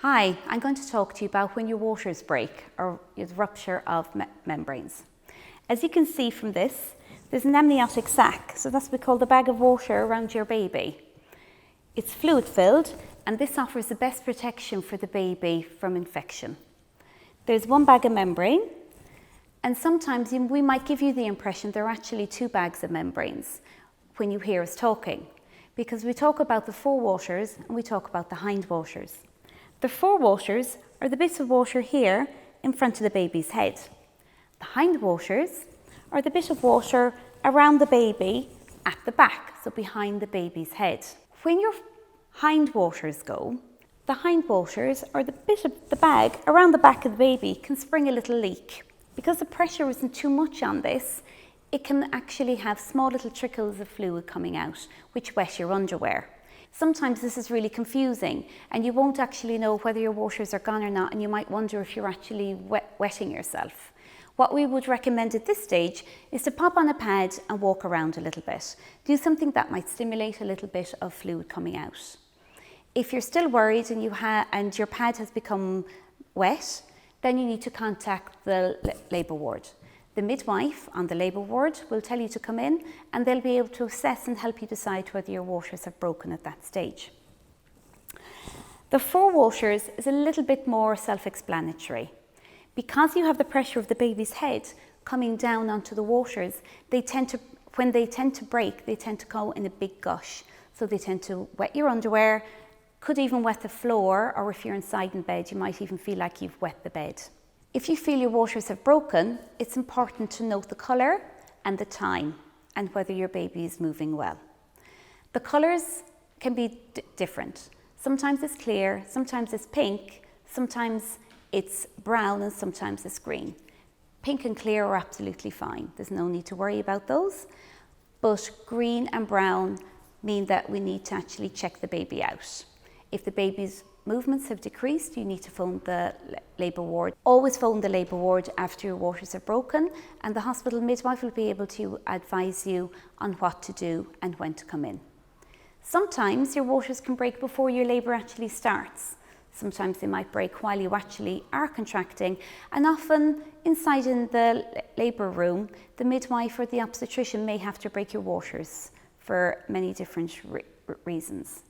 Hi, I'm going to talk to you about when your waters break or the rupture of membranes. As you can see from this, there's an amniotic sac, so that's what we call the bag of water around your baby. It's fluid filled and this offers the best protection for the baby from infection. There's one bag of membrane and sometimes we might give you the impression there are actually two bags of membranes when you hear us talking, because we talk about the forewaters and we talk about the hindwaters. The forewaters are the bits of water here in front of the baby's head. The hindwaters are the bit of water around the baby at the back, so behind the baby's head. When your hindwaters go, the hindwaters are the bit of the bag around the back of the baby can spring a little leak. Because the pressure isn't too much on this, it can actually have small little trickles of fluid coming out, which wet your underwear. Sometimes this is really confusing and you won't actually know whether your waters are gone or not, and you might wonder if you're actually wetting yourself. What we would recommend at this stage is to pop on a pad and walk around a little bit. Do something that might stimulate a little bit of fluid coming out. If you're still worried and your pad has become wet, then you need to contact the labour ward. The midwife on the labour ward will tell you to come in and they'll be able to assess and help you decide whether your waters have broken at that stage. The forewaters is a little bit more self-explanatory. Because you have the pressure of the baby's head coming down onto the waters, when they tend to break, they tend to go in a big gush. So they tend to wet your underwear, could even wet the floor, or if you're inside in bed, you might even feel like you've wet the bed. If you feel your waters have broken, it's important to note the colour and the time and whether your baby is moving well. The colours can be different. Sometimes it's clear, sometimes it's pink, sometimes it's brown and sometimes it's green. Pink and clear are absolutely fine. There's no need to worry about those. But green and brown mean that we need to actually check the baby out. If the baby's movements have decreased, you need to phone the labour ward. Always phone the labour ward after your waters are broken, and the hospital midwife will be able to advise you on what to do and when to come in. Sometimes your waters can break before your labour actually starts. Sometimes they might break while you actually are contracting, and often inside in the labour room, the midwife or the obstetrician may have to break your waters for many different reasons.